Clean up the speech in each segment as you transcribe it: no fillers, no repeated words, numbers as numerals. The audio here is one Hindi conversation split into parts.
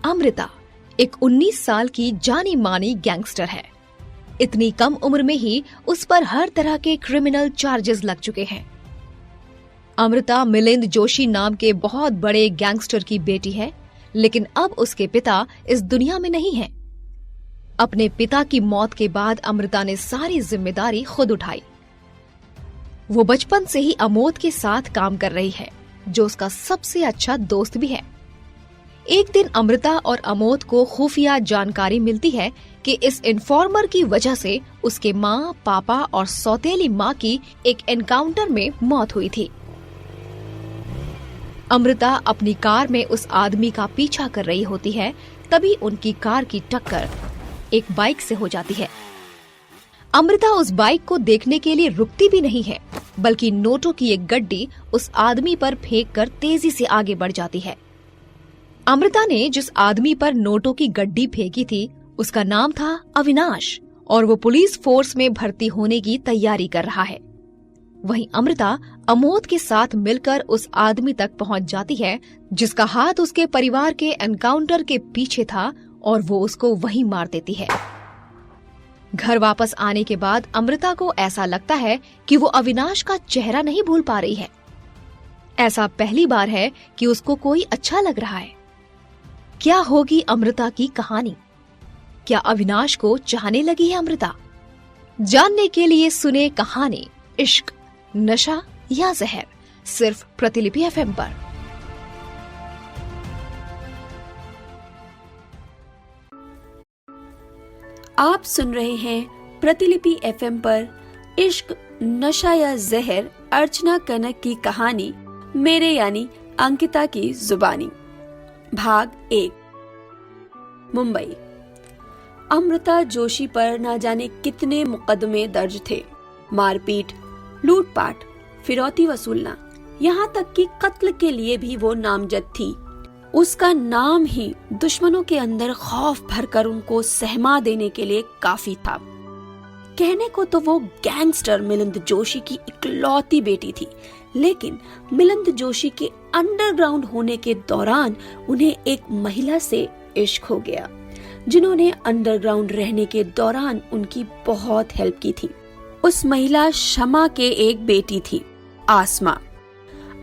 अमृता एक 19 साल की जानी मानी गैंगस्टर है। इतनी कम उम्र में ही उस पर हर तरह के क्रिमिनल चार्जेस लग चुके हैं। अमृता मिलिंद जोशी नाम के बहुत बड़े गैंगस्टर की बेटी है, लेकिन अब उसके पिता इस दुनिया में नहीं हैं। अपने पिता की मौत के बाद अमृता ने सारी जिम्मेदारी खुद उठाई। वो बचपन से ही अमोद के साथ काम कर रही है, जो उसका सबसे अच्छा दोस्त भी है। एक दिन अमृता और अमोद को खुफिया जानकारी मिलती है कि इस इन्फॉर्मर की वजह से उसके माँ, पापा और सौतेली माँ की एक एनकाउंटर में मौत हुई थी। अमृता अपनी कार में उस आदमी का पीछा कर रही होती है, तभी उनकी कार की टक्कर एक बाइक से हो जाती है। अमृता उस बाइक को देखने के लिए रुकती भी नहीं है, बल्कि नोटों की एक गड्डी उस आदमी पर फेंककर तेजी से आगे बढ़ जाती है। अमृता ने जिस आदमी पर नोटों की गड्डी फेंकी थी, उसका नाम था अविनाश और वो पुलिस फोर्स में भर्ती होने की तैयारी कर रहा है। वहीं अमृता अमोद के साथ मिलकर उस आदमी तक पहुंच जाती है, जिसका हाथ उसके परिवार के एनकाउंटर के पीछे था, और वो उसको वहीं मार देती है। घर वापस आने के बाद अमृता को ऐसा लगता है कि वो अविनाश का चेहरा नहीं भूल पा रही है। ऐसा पहली बार है कि उसको कोई अच्छा लग रहा है। क्या होगी अमृता की कहानी? क्या अविनाश को चाहने लगी है अमृता? जानने के लिए सुने कहानी इश्क, नशा या जहर, सिर्फ प्रतिलिपि एफएम पर। आप सुन रहे हैं प्रतिलिपि एफएम पर इश्क, नशा या जहर, अर्चना कनक की कहानी मेरे यानी अंकिता की जुबानी, भाग 1। मुंबई। अमृता जोशी पर न जाने कितने मुकदमे दर्ज थे। मारपीट, लूटपाट, फिरौती वसूलना, यहाँ तक कि कत्ल के लिए भी वो नामजद थी। उसका नाम ही दुश्मनों के अंदर खौफ भरकर उनको सहमा देने के लिए काफी था। कहने को तो वो गैंगस्टर मिलिंद जोशी की इकलौती बेटी थी, लेकिन मिलिंद जोशी के अंडरग्राउंड होने के दौरान उन्हें एक महिला से इश्क हो गया, जिन्होंने अंडरग्राउंड रहने के दौरान उनकी बहुत हेल्प की थी। उस महिला शमा के एक बेटी थी, आसमा।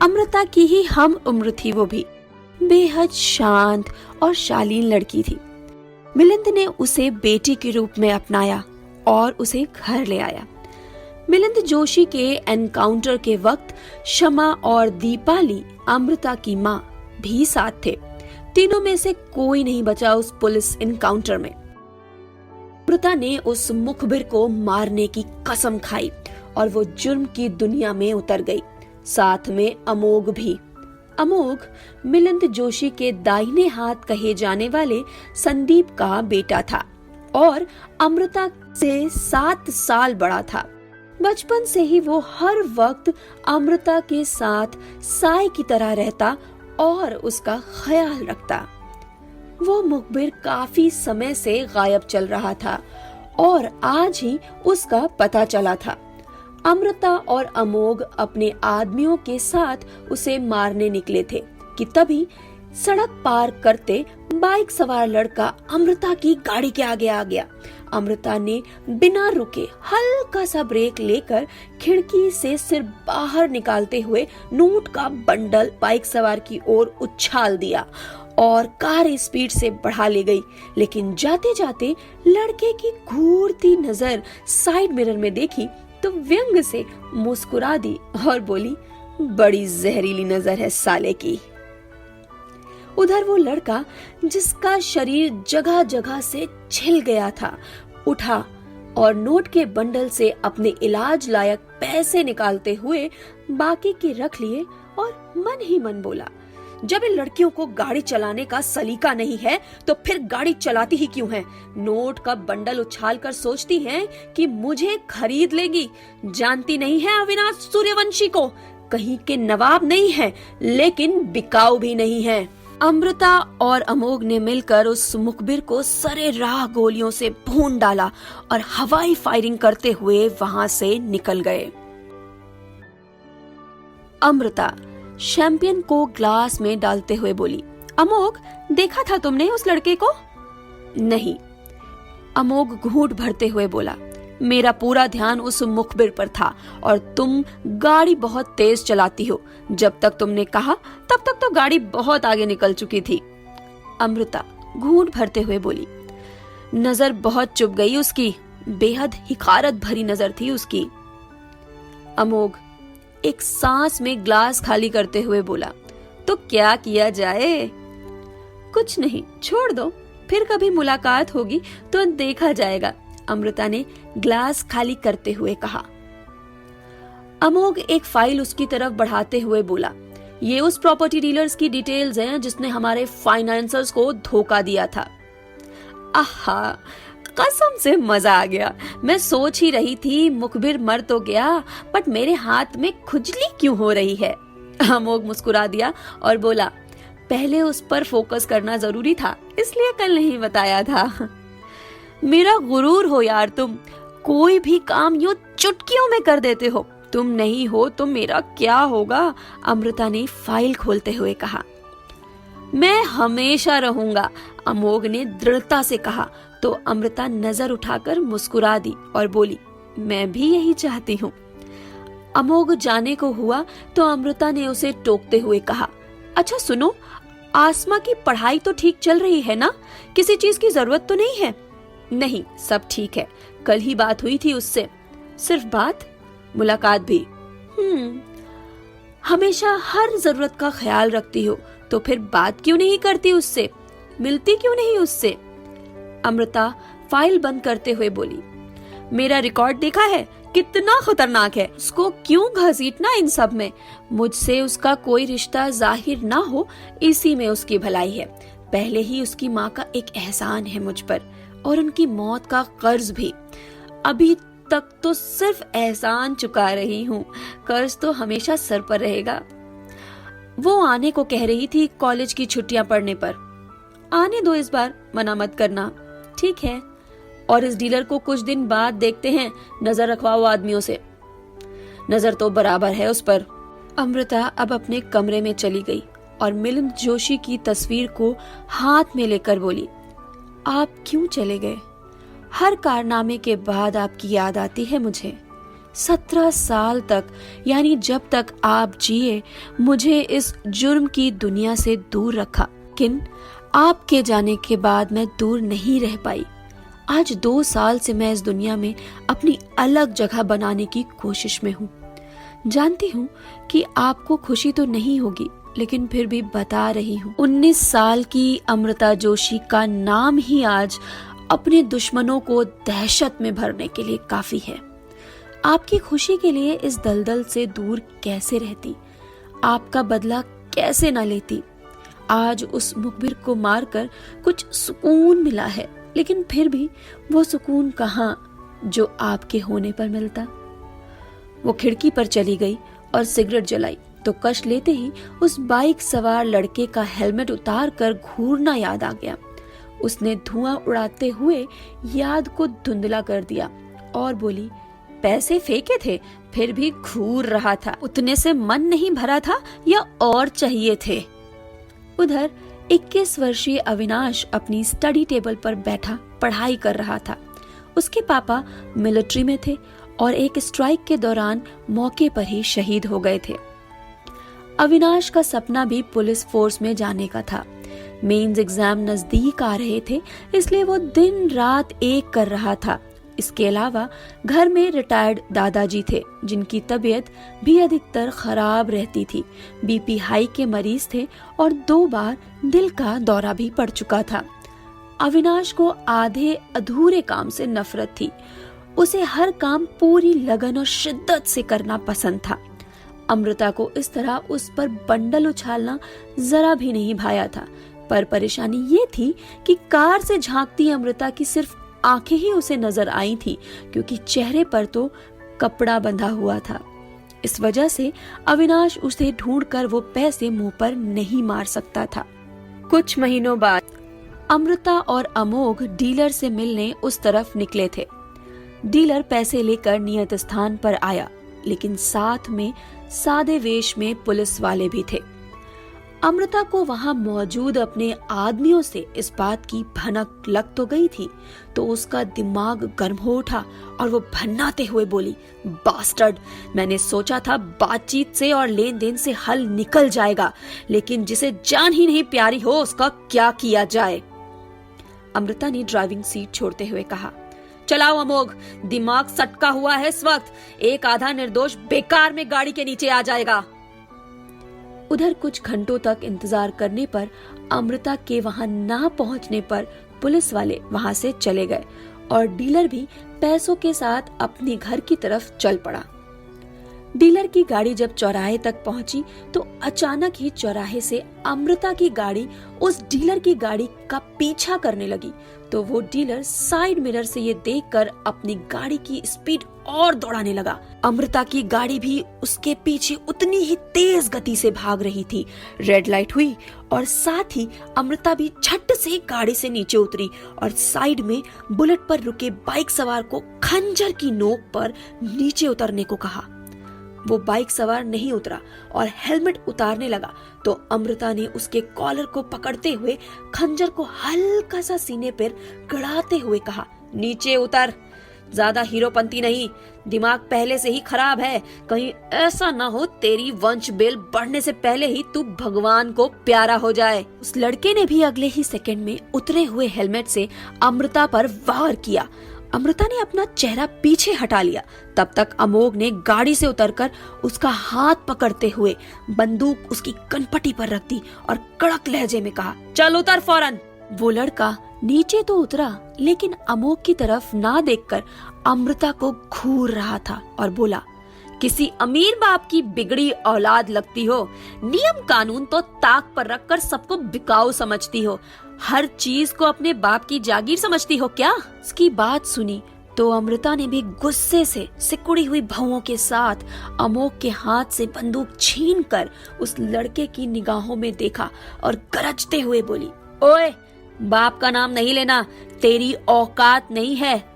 अमृता की ही हम उम्र थी वो भी। बेहद शांत और शालीन लड़की थी। मिलिंद ने उसे बेटी के रूप में अपनाया और उसे घर ले आया। मिलिंद जोशी के एनकाउंटर के वक्त शमा और दीपाली, अमृता की माँ, भी साथ थे। तीनों में से कोई नहीं बचा उस पुलिस एनकाउंटर में। अमृता ने उस मुखबिर को मारने की कसम खाई और वो जुर्म की दुनिया में उतर गई। साथ में अमोघ भी। अमोघ मिलिंद जोशी के दाहिने हाथ कहे जाने वाले संदीप का बेटा था और अमृता से 7 साल बड़ा था। बचपन से ही वो हर वक्त अमृता के साथ साय की तरह रहता और उसका ख्याल रखता। वो मुखबिर काफी समय से गायब चल रहा था और आज ही उसका पता चला था। अमृता और अमोघ अपने आदमियों के साथ उसे मारने निकले थे कि तभी सड़क पार करते बाइक सवार लड़का अमृता की गाड़ी के आगे आ गया। अमृता ने बिना रुके हल्का सा ब्रेक लेकर खिड़की से सिर बाहर निकालते हुए नोट का बंडल बाइक सवार की ओर उछाल दिया और कार स्पीड से बढ़ा ले गई। लेकिन जाते जाते लड़के की घूरती नजर साइड मिरर में देखी तो व्यंग से मुस्कुरा दी और बोली, बड़ी जहरीली नजर है साले की। उधर वो लड़का, जिसका शरीर जगह जगह से छिल गया था, उठा और नोट के बंडल से अपने इलाज लायक पैसे निकालते हुए बाकी के रख लिए और मन ही मन बोला, जब इन लड़कियों को गाड़ी चलाने का सलीका नहीं है तो फिर गाड़ी चलाती ही क्यों हैं? नोट का बंडल उछालकर सोचती हैं कि मुझे खरीद लेंगी। जानती नहीं है अविनाश सूर्यवंशी को, कहीं के नवाब नहीं है लेकिन बिकाऊ भी नहीं है। अमृता और अमोघ ने मिलकर उस मुखबिर को सरे राह गोलियों से भून डाला और हवाई फायरिंग करते हुए वहां से निकल गए। अमृता शैंपियन को ग्लास में डालते हुए बोली, अमोघ, देखा था तुमने उस लड़के को? नहीं, अमोघ घूंट भरते हुए बोला। मेरा पूरा ध्यान उस मुखबिर पर था और तुम गाड़ी बहुत तेज चलाती हो। जब तक तुमने कहा तब तक तो गाड़ी बहुत आगे निकल चुकी थी। अमृता घूंट भरते हुए बोली। नजर बहुत चुभ गई उसकी, बेहद हिकारत भरी नजर थी उसकी। अमोघ एक सांस में ग्लास खाली करते हुए बोला। तो क्या किया जाए? कुछ नहीं, छोड़ दो, फिर कभी मुलाकात होगी तो देखा जाएगा, अमृता ने ग्लास खाली करते हुए कहा। अमोघ एक फाइल उसकी तरफ बढ़ाते हुए बोला। ये उस प्रॉपर्टी डीलर्स की डिटेल्स हैं जिसने हमारे फाइनेंसर्स को धोखा दिया था। आहा, कसम से मजा आ गया। मैं सोच ही रही थी मुखबिर मर तो गया, बट मेरे हाथ में खुजली क्यों हो रही है। अमोघ मुस्कुरा दिया और बोला, पहले उस पर फोकस करना जरूरी था, इसलिए कल नहीं बताया था। मेरा गुरूर हो यार तुम, कोई भी काम यूं चुटकियों में कर देते हो। तुम नहीं हो तो मेरा क्या होगा, अमृता ने फाइल खोलते हुए कहा। मैं हमेशा रहूंगा, अमोघ ने दृढ़ता से कहा। तो अमृता नजर उठाकर मुस्कुरा दी और बोली, मैं भी यही चाहती हूँ। अमोघ जाने को हुआ तो अमृता ने उसे टोकते हुए कहा, अच्छा सुनो, आसमा की पढ़ाई तो ठीक चल रही है ना? किसी चीज की जरूरत तो नहीं है? नहीं, सब ठीक है, कल ही बात हुई थी उससे। सिर्फ बात? मुलाकात भी? हमेशा हर जरूरत का ख्याल रखती हो, तो फिर बात क्यों नहीं करती उससे? मिलती क्यों नहीं उससे? अमृता फाइल बंद करते हुए बोली। मेरा रिकॉर्ड देखा है, कितना खतरनाक है। उसको क्यों घसीटना इन सब में? मुझसे उसका कोई रिश्ता जाहिर ना हो, इसी में उसकी भलाई है। पहले ही उसकी माँ का एक एहसान है मुझ पर, और उनकी मौत का कर्ज भी। अभी तक तो सिर्फ एहसान चुका रही हूँ, कर्ज तो हमेशा सर पर रहेगा। वो आने को कह रही थी कॉलेज की छुट्टियां पड़ने पर। आने दो, इस बार मना मत करना, ठीक है? और इस डीलर को कुछ दिन बाद देखते हैं, नजर रखवाओ आदमियों से। नजर तो बराबर है उस पर। अमृता अब अपने कमरे में चली गई और मिलिंद जोशी की तस्वीर को हाथ में लेकर बोली, आप क्यों चले गए? हर कारनामे के बाद आपकी याद आती है मुझे। 17 साल तक, यानी जब तक आप जिए, मुझे इस जुर्म की दुनिया से दूर रखा, लेकिन आपके जाने के बाद मैं दूर नहीं रह पाई। आज 2 साल से मैं इस दुनिया में अपनी अलग जगह बनाने की कोशिश में हूँ। जानती हूँ कि आपको खुशी तो नहीं होगी, लेकिन फिर भी बता रही हूँ। 19 साल की अमृता जोशी का नाम ही आज अपने दुश्मनों को दहशत में भरने के लिए काफी है। आपकी खुशी के लिए इस दलदल से दूर कैसे रहती, आपका बदला कैसे न लेती। आज उस मुखबिर को मारकर कुछ सुकून मिला है, लेकिन फिर भी वो सुकून कहाँ जो आपके होने पर मिलता। वो खिड़की पर चली गई और सिगरेट जलाई तो कश लेते ही उस बाइक सवार लड़के का हेलमेट उतार कर घूरना याद आ गया। उसने धुआं उड़ाते हुए याद को धुंधला कर दिया और बोली, पैसे फेंके थे फिर भी घूर रहा था, उतने से मन नहीं भरा था या और चाहिए थे? उधर 21 वर्षीय अविनाश अपनी स्टडी टेबल पर बैठा पढ़ाई कर रहा था। उसके पापा मिलिट्री में थे और एक स्ट्राइक के दौरान मौके पर ही शहीद हो गए थे। अविनाश का सपना भी पुलिस फोर्स में जाने का था। मेंस एग्जाम नजदीक आ रहे थे, इसलिए वो दिन रात एक कर रहा था। इसके अलावा घर में रिटायर्ड दादाजी थे, जिनकी तबीयत भी अधिकतर खराब रहती थी। बीपी हाई के मरीज थे और 2 बार दिल का दौरा भी पड़ चुका था। अविनाश को आधे अधूरे काम से नफरत थी। उसे हर काम पूरी लगन और शिद्दत से करना पसंद था। अमृता को इस तरह उस पर बंडल उछालना जरा भी नहीं भाया था, पर परेशानी ये थी कि कार से झांकती अमृता की सिर्फ आंखें ही उसे नजर आई थी, क्योंकि चेहरे पर तो कपड़ा बंधा हुआ था। इस वजह से अविनाश उसे ढूंढकर वो पैसे मुंह पर नहीं मार सकता था। कुछ महीनों बाद अमृता और अमोघ डीलर से मिलने उस तरफ निकले थे। डीलर पैसे लेकर नियत स्थान पर आया, लेकिन साथ में सादे वेश में पुलिस वाले भी थे। अमृता को वहां मौजूद अपने आदमियों से इस बात की भनक लग तो गई थी, तो उसका दिमाग गर्म हो उठा और वो भन्नाते हुए बोली, बास्टर्ड, मैंने सोचा था बातचीत से और लेन देन से हल निकल जाएगा, लेकिन जिसे जान ही नहीं प्यारी हो उसका क्या किया जाए। अमृता ने ड्राइविंग सीट छोड़ते हुए कहा, चलाओ अमोघ, दिमाग सटका हुआ है इस वक्त, एक आधा निर्दोष बेकार में गाड़ी के नीचे आ जाएगा। उधर कुछ घंटों तक इंतजार करने पर अमृता के वहां ना पहुंचने पर पुलिस वाले वहां से चले गए और डीलर भी पैसों के साथ अपने घर की तरफ चल पड़ा। डीलर की गाड़ी जब चौराहे तक पहुंची तो अचानक ही चौराहे से अमृता की गाड़ी उस डीलर की गाड़ी का पीछा करने लगी, तो वो डीलर साइड मिरर से ये देखकर अपनी गाड़ी की स्पीड और दौड़ाने लगा। अमृता की गाड़ी भी उसके पीछे उतनी ही तेज गति से भाग रही थी। रेड लाइट हुई और साथ ही अमृता भी झट से गाड़ी से नीचे उतरी और साइड में बुलेट पर रुके बाइक सवार को खंजर की नोक पर नीचे उतरने को कहा। वो बाइक सवार नहीं उतरा और हेलमेट उतारने लगा, तो अमृता ने उसके कॉलर को पकड़ते हुए खंजर को हल्का सा सीने पर गड़ाते हुए कहा, नीचे उतर, ज्यादा हीरोपंती नहीं, दिमाग पहले से ही खराब है, कहीं ऐसा ना हो तेरी वंश बेल बढ़ने से पहले ही तू भगवान को प्यारा हो जाए। उस लड़के ने भी अगले ही सेकंड में उतरे हुए हेलमेट से अमृता पर वार किया। अमृता ने अपना चेहरा पीछे हटा लिया। तब तक अमोघ ने गाड़ी से उतरकर उसका हाथ पकड़ते हुए बंदूक उसकी कनपटी पर रख दी और कड़क लहजे में कहा, चल उतर फौरन। वो लड़का नीचे तो उतरा, लेकिन अमोघ की तरफ ना देखकर अमृता को घूर रहा था और बोला, किसी अमीर बाप की बिगड़ी औलाद लगती हो, नियम कानून तो ताक पर रखकर सबको बिकाऊ समझती हो, हर चीज को अपने बाप की जागीर समझती हो क्या। इसकी बात सुनी तो अमृता ने भी गुस्से से सिकुड़ी हुई भौंहों के साथ अमोघ के हाथ से बंदूक छीनकर उस लड़के की निगाहों में देखा और गरजते हुए बोली, ओए, बाप का नाम नहीं लेना, तेरी औकात नहीं है।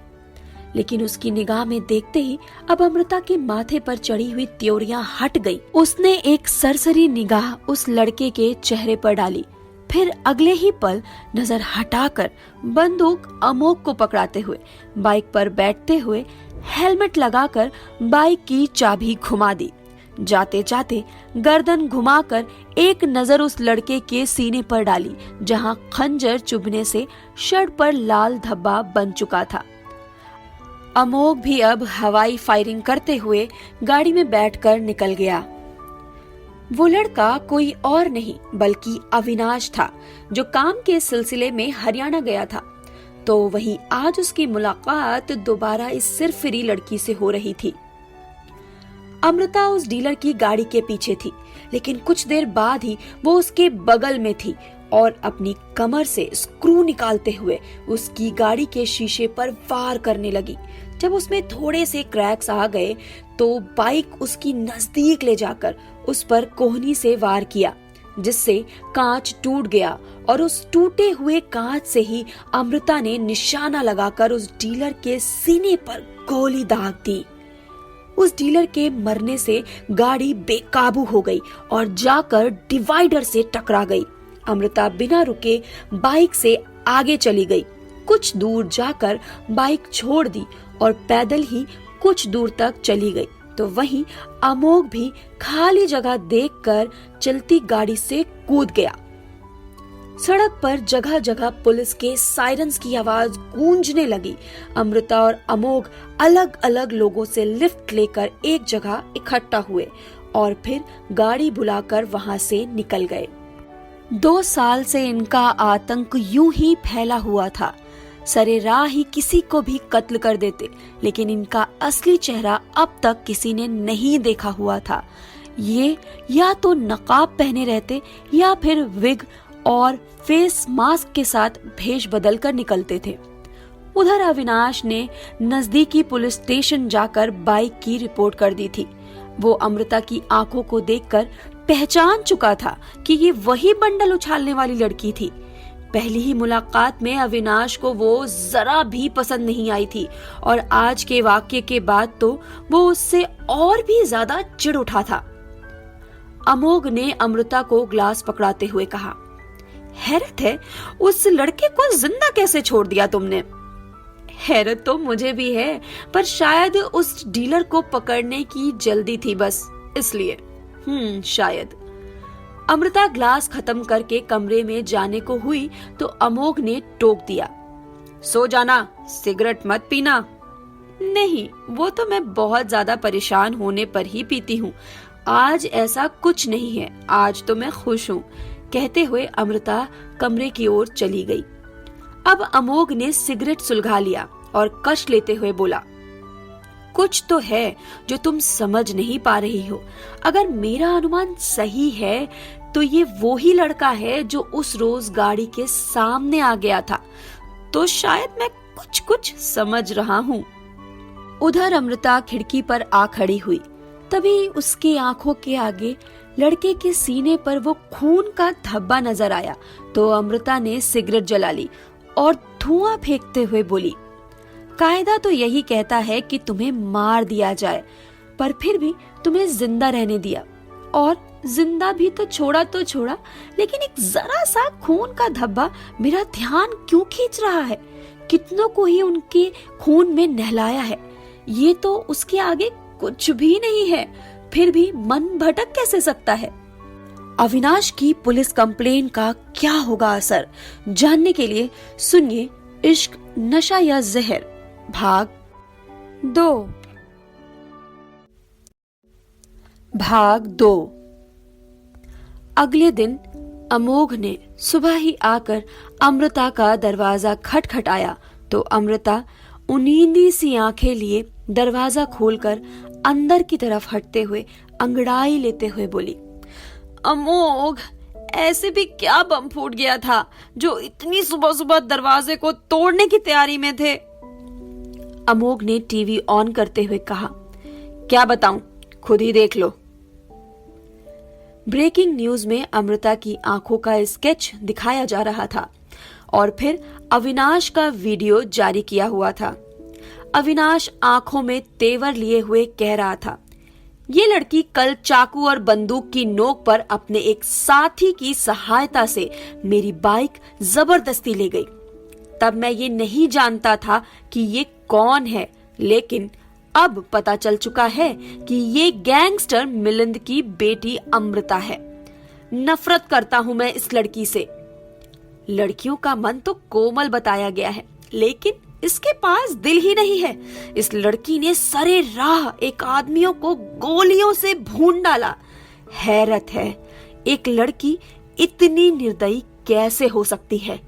लेकिन उसकी निगाह में देखते ही अब अमृता के माथे पर चढ़ी हुई त्योरियां हट गई। उसने एक सरसरी निगाह उस लड़के के चेहरे पर डाली, फिर अगले ही पल नजर हटाकर बंदूक अमोघ को पकड़ाते हुए बाइक पर बैठते हुए हेलमेट लगाकर बाइक की चाबी घुमा दी। जाते जाते गर्दन घुमाकर एक नजर उस लड़के के सीने पर डाली, जहां खंजर चुभने से शर्ट पर लाल धब्बा बन चुका था। अमोघ भी अब हवाई फायरिंग करते हुए गाड़ी में बैठकर निकल गया। वो लड़का कोई और नहीं बल्कि अविनाश था, जो काम के सिलसिले में हरियाणा गया था। तो वहीं आज उसकी मुलाकात दोबारा इस सिरफिरी लड़की से हो रही थी। अमृता उस डीलर की गाड़ी के पीछे थी, लेकिन कुछ देर बाद ही वो उसके बगल में थी और अपनी कमर से स्क्रू निकालते हुए उसकी गाड़ी के शीशे पर वार करने लगी। जब उसमें थोड़े से क्रैक्स आ गए तो बाइक उसकी नजदीक ले जाकर उस पर कोहनी से वार किया, जिससे कांच टूट गया और उस टूटे हुए कांच से ही अमृता ने निशाना लगाकर उस डीलर के सीने पर गोली दाग दी। उस डीलर के मरने से गाड़ी बेकाबू हो गई और जाकर डिवाइडर से टकरा गई। अमृता बिना रुके बाइक से आगे चली गई। कुछ दूर जाकर बाइक छोड़ दी और पैदल ही कुछ दूर तक चली गई। तो वहीं अमोघ भी खाली जगह देखकर चलती गाड़ी से कूद गया। सड़क पर जगह जगह पुलिस के सायरन्स की आवाज गूंजने लगी। अमृता और अमोघ अलग अलग लोगों से लिफ्ट लेकर एक जगह इकट्ठा हुए और फिर गाड़ी बुलाकर वहां से निकल गए। 2 साल से इनका आतंक यूं ही फैला हुआ था। सरेराह ही किसी को भी कत्ल कर देते, लेकिन इनका असली चेहरा अब तक किसी ने नहीं देखा हुआ था। ये या तो नकाब पहने रहते या फिर विग और फेस मास्क के साथ भेष बदल कर निकलते थे। उधर अविनाश ने नजदीकी पुलिस स्टेशन जाकर बाइक की रिपोर्ट कर दी थी। वो अमृता की आंखों को देखकर पहचान चुका था कि ये वही बंडल उछालने वाली लड़की थी। पहली ही मुलाकात में अविनाश को वो जरा भी पसंद नहीं आई थी और आज के वाक्य के बाद तो वो उससे और भी ज्यादा चिढ़ उठा था। अमोघ ने अमृता को ग्लास पकड़ाते हुए कहा, हैरत है, उस लड़के को जिंदा कैसे छोड़ दिया तुमने? हैरत तो मुझे भी है, पर शायद उस डीलर को पकड़ने की जल्दी थी, बस इसलिए। शायद। अमृता ग्लास खत्म करके कमरे में जाने को हुई तो अमोघ ने टोक दिया, सो जाना, सिगरेट मत पीना। नहीं, वो तो मैं बहुत ज्यादा परेशान होने पर ही पीती हूँ, आज ऐसा कुछ नहीं है, आज तो मैं खुश हूँ, कहते हुए अमृता कमरे की ओर चली गई। अब अमोघ ने सिगरेट सुलगा लिया और कश लेते हुए बोला, कुछ तो है जो तुम समझ नहीं पा रही हो। अगर मेरा अनुमान सही है तो ये वो ही लड़का है जो उस रोज गाड़ी के सामने आ गया था, तो शायद मैं कुछ समझ रहा हूँ। उधर अमृता खिड़की पर आ खड़ी हुई, तभी उसकी आंखों के आगे लड़के के सीने पर वो खून का धब्बा नजर आया तो अमृता ने सिगरेट जला ली और धुआं फेंकते हुए बोली, कायदा तो यही कहता है कि तुम्हें मार दिया जाए, पर फिर भी तुम्हें जिंदा रहने दिया, और जिंदा भी तो छोड़ा, लेकिन एक जरा सा खून का धब्बा मेरा ध्यान क्यों खींच रहा है? कितनों को ही उनके खून में नहलाया है, ये तो उसके आगे कुछ भी नहीं है, फिर भी मन भटक कैसे सकता है? अविनाश की पुलिस कंप्लेन का क्या होगा असर, जानने के लिए सुनिए इश्क नशा या जहर भाग 2। अगले दिन अमोघ ने सुबह ही आकर अमृता का दरवाजा खटखटाया तो अमृता उनींदी सी आंखें लिए दरवाजा खोलकर अंदर की तरफ हटते हुए अंगड़ाई लेते हुए बोली, अमोघ, ऐसे भी क्या बम फूट गया था जो इतनी सुबह सुबह दरवाजे को तोड़ने की तैयारी में थे? अमोघ ने टीवी ऑन करते हुए कहा, क्या बताऊं, खुद ही देख लो। ब्रेकिंग न्यूज में अमृता की आंखों का स्केच दिखाया जा रहा था और फिर अविनाश का वीडियो जारी किया हुआ था। अविनाश आंखों में तेवर लिए हुए कह रहा था, ये लड़की कल चाकू और बंदूक की नोक पर अपने एक साथी की सहायता से मेरी बाइक जबरदस्ती ले गई। तब मैं ये नहीं जानता था कि ये कौन है, लेकिन अब पता चल चुका है कि ये गैंगस्टर मिलिंद की बेटी अमृता है। नफरत करता हूं मैं इस लड़की से। लड़कियों का मन तो कोमल बताया गया है, लेकिन इसके पास दिल ही नहीं है। इस लड़की ने सरे राह एक आदमियों को गोलियों से भून डाला। हैरत है, एक लड़की इतनी निर्दयी कैसे हो सकती है?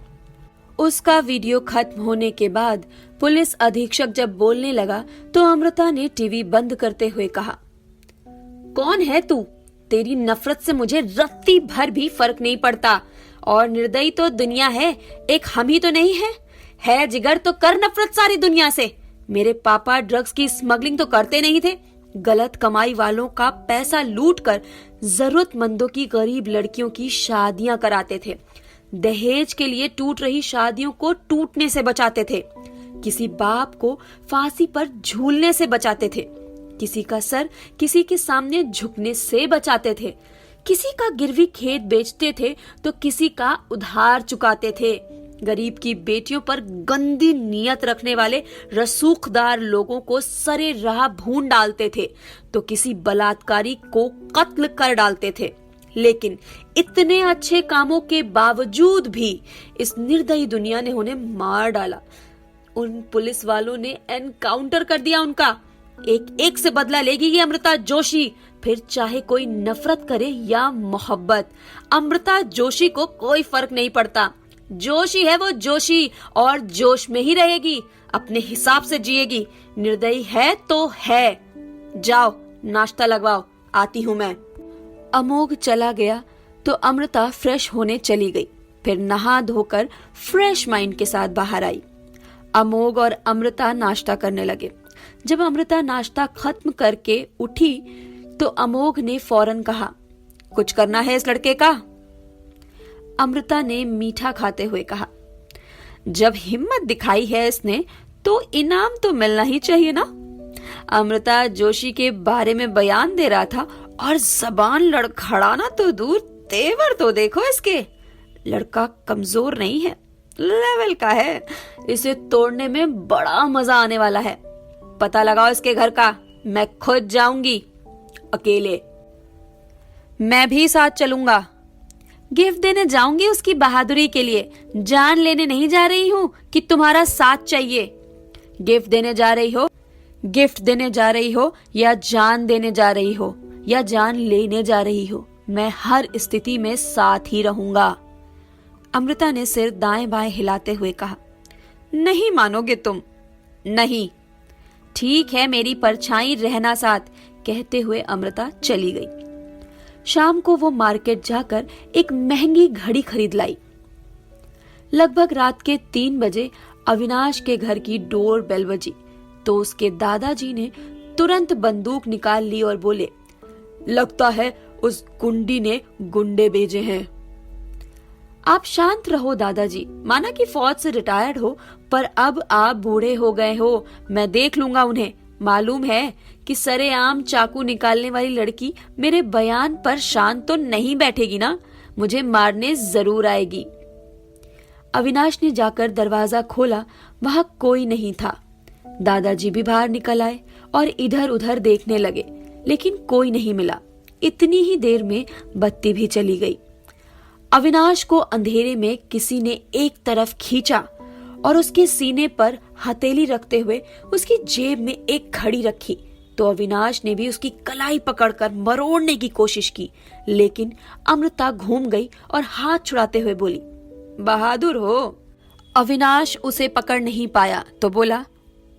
उसका वीडियो खत्म होने के बाद पुलिस अधीक्षक जब बोलने लगा तो अमृता ने टीवी बंद करते हुए कहा, कौन है तू? तेरी नफरत से मुझे रत्ती भर भी फर्क नहीं पड़ता, और निर्दयी तो दुनिया है, एक हम ही तो नहीं है जिगर तो कर नफरत सारी दुनिया से। मेरे पापा ड्रग्स की स्मगलिंग तो करते नहीं थे, गलत कमाई वालों का पैसा लूटकर जरूरतमंदों की गरीब लड़कियों की शादियां कराते थे, दहेज के लिए टूट रही शादियों को टूटने से बचाते थे, किसी बाप को फांसी पर झूलने से बचाते थे, किसी का सर किसी के सामने झुकने से बचाते थे, किसी का गिरवी खेत बेचते थे तो किसी का उधार चुकाते थे, गरीब की बेटियों पर गंदी नियत रखने वाले रसूखदार लोगों को सरे राह भून डालते थे तो किसी बलात्कारी को कत्ल कर डालते थे। लेकिन इतने अच्छे कामों के बावजूद भी इस निर्दयी दुनिया ने उन्हें मार डाला। उन पुलिस वालों ने एनकाउंटर कर दिया उनका। एक एक से बदला लेगी ये अमृता जोशी, फिर चाहे कोई नफरत करे या मोहब्बत। अमृता जोशी को कोई फर्क नहीं पड़ता। जोशी है वो जोशी, और जोश में ही रहेगी, अपने हिसाब से जिएगी। निर्दयी है तो है। जाओ नाश्ता लगवाओ, आती हूँ मैं। अमोघ चला गया तो अमृता फ्रेश होने चली गई, फिर नहा धोकर फ्रेश माइंड के साथ बाहर आई। अमोघ और अमृता नाश्ता करने लगे। जब अमृता नाश्ता खत्म करके उठी तो अमोघ ने फौरन कहा, कुछ करना है इस लड़के का? अमृता ने मीठा खाते हुए कहा, जब हिम्मत दिखाई है इसने तो इनाम तो मिलना ही चाहिए ना। अमृता जोशी के बारे में बयान दे रहा था और जबान लड़खड़ाना तो दूर, तेवर तो देखो इसके। लड़का कमजोर नहीं है, लेवल का है। इसे तोड़ने में बड़ा मजा आने वाला है। पता लगाओ इसके घर का, मैं खुद जाऊंगी अकेले। मैं भी साथ चलूंगा। गिफ्ट देने जाऊंगी उसकी बहादुरी के लिए, जान लेने नहीं जा रही हूँ कि तुम्हारा साथ चाहिए। गिफ्ट देने जा रही हो, गिफ्ट देने जा रही हो या जान देने जा रही हो या जान लेने जा रही हो, मैं हर स्थिति में साथ ही रहूंगा। अमृता ने सिर दाएं बाएं हिलाते हुए कहा। नहीं मानोगे तुम? नहीं। ठीक है, मेरी परछाई रहना साथ, कहते हुए अमृता चली गई। शाम को वो मार्केट जाकर एक महंगी घड़ी खरीद लाई। लगभग रात के 3 बजे अविनाश के घर की डोर बेल बजी तो उसके दादाजी ने तुरंत बंदूक निकाल ली और बोले, लगता है उस गुंडी ने गुंडे भेजे हैं। आप शांत रहो दादाजी, माना कि फौज से रिटायर्ड हो, पर अब आप बूढ़े हो गए हो, मैं देख लूंगा उन्हें। मालूम है कि सरेआम चाकू निकालने वाली लड़की मेरे बयान पर शांत तो नहीं बैठेगी ना, मुझे मारने जरूर आएगी। अविनाश ने जाकर दरवाजा खोला, वहां कोई नहीं था। दादाजी भी बाहर निकल आए और इधर उधर देखने लगे, लेकिन कोई नहीं मिला। इतनी ही देर में बत्ती भी चली गई। अविनाश को अंधेरे में किसी ने एक तरफ खींचा और उसके सीने पर हथेली रखते हुए उसकी जेब में एक घड़ी रखी तो अविनाश ने भी उसकी कलाई पकड़कर मरोड़ने की कोशिश की, लेकिन अमृता घूम गई और हाथ छुड़ाते हुए बोली, बहादुर हो। अविनाश उसे पकड़ नहीं पाया तो बोला,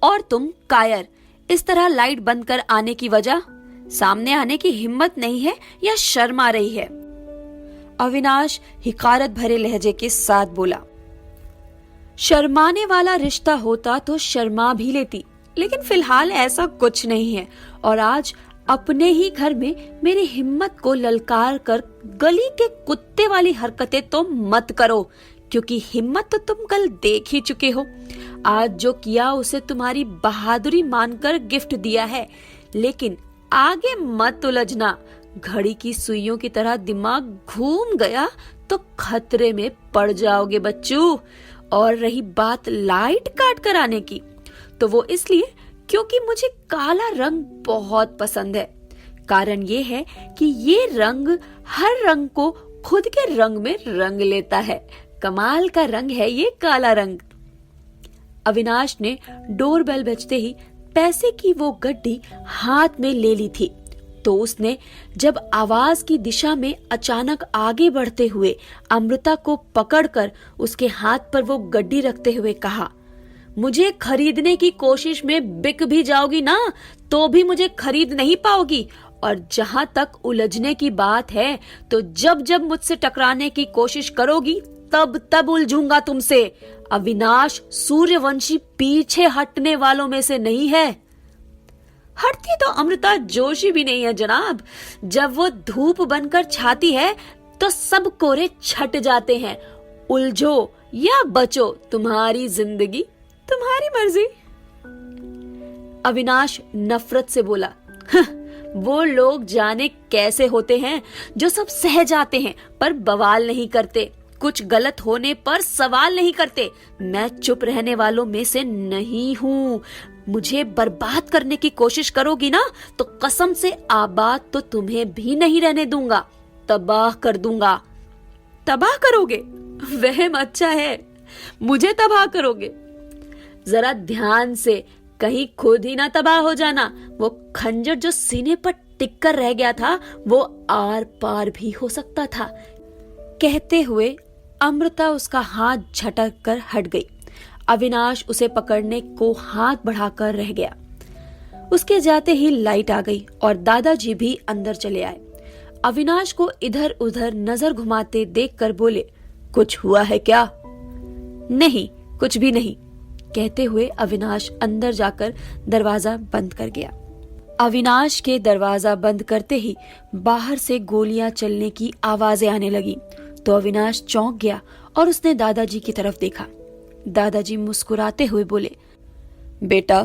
और तुम कायर, इस तरह लाइट बंद कर आने की वजह? सामने आने की हिम्मत नहीं है या शर्म आ रही है? अविनाश हिकारत भरे लहजे के साथ बोला, शर्माने वाला रिश्ता होता तो शर्मा भी लेती, लेकिन फिलहाल ऐसा कुछ नहीं है। और आज अपने ही घर में मेरी हिम्मत को ललकार कर गली के कुत्ते वाली हरकतें तो मत करो, क्योंकि हिम्मत तो तुम कल देख ही चुके हो। आज जो किया उसे तुम्हारी बहादुरी मानकर गिफ्ट दिया है, लेकिन आगे मत उलझना। घड़ी की सुइयों की तरह दिमाग घूम गया तो खतरे में पड़ जाओगे बच्चू। और रही बात लाइट काट कर आने की, तो वो इसलिए क्योंकि मुझे काला रंग बहुत पसंद है। कारण ये है कि ये रंग हर रंग को खुद के रंग में रंग लेता है। कमाल का रंग है ये काला रंग। अविनाश ने डोरबेल बजते ही पैसे की वो गड्डी हाथ में ले ली थी तो उसने जब आवाज की दिशा में अचानक आगे बढ़ते हुए अमृता को पकड़कर उसके हाथ पर वो गड्डी रखते हुए कहा, मुझे खरीदने की कोशिश में बिक भी जाओगी ना तो भी मुझे खरीद नहीं पाओगी। और जहां तक उलझने की बात है तो जब जब मुझसे टकराने की कोशिश करोगी तब तब उलझूंगा तुमसे। अविनाश सूर्यवंशी पीछे हटने वालों में से नहीं है। हटती तो अमृता जोशी भी नहीं है जनाब। जब वो धूप बनकर छाती है तो सब कोरे छट जाते हैं। उलझो या बचो, तुम्हारी जिंदगी तुम्हारी मर्जी। अविनाश नफरत से बोला, वो लोग जाने कैसे होते हैं जो सब सह जाते हैं पर बवाल नहीं करते, कुछ गलत होने पर सवाल नहीं करते। मैं चुप रहने वालों में से नहीं हूँ। मुझे बर्बाद करने की कोशिश करोगी ना तो कसम से आबाद तो तुम्हें भी नहीं रहने दूंगा, तबाह कर दूंगा। तबाह करोगे? वहम अच्छा है, मुझे तबाह करोगे। जरा ध्यान से, कहीं खुद ही ना तबाह हो जाना। वो खंजर जो सीने पर टिक कर रह गया था वो आर पार भी हो सकता था। कहते हुए अमृता उसका हाथ झटक कर हट गई। अविनाश उसे पकड़ने को हाथ बढ़ाकर रह गया। उसके जाते ही लाइट आ गई और दादाजी भी अंदर चले आए। अविनाश को इधर उधर नजर घुमाते देखकर बोले, कुछ हुआ है क्या? नहीं, कुछ भी नहीं, कहते हुए अविनाश अंदर जाकर दरवाजा बंद कर गया। अविनाश के दरवाजा बंद करते ही बाहर से गोलियां चलने की आवाजें आने लगी तो अविनाश चौंक गया और उसने दादाजी की तरफ देखा। दादाजी मुस्कुराते हुए बोले, बेटा,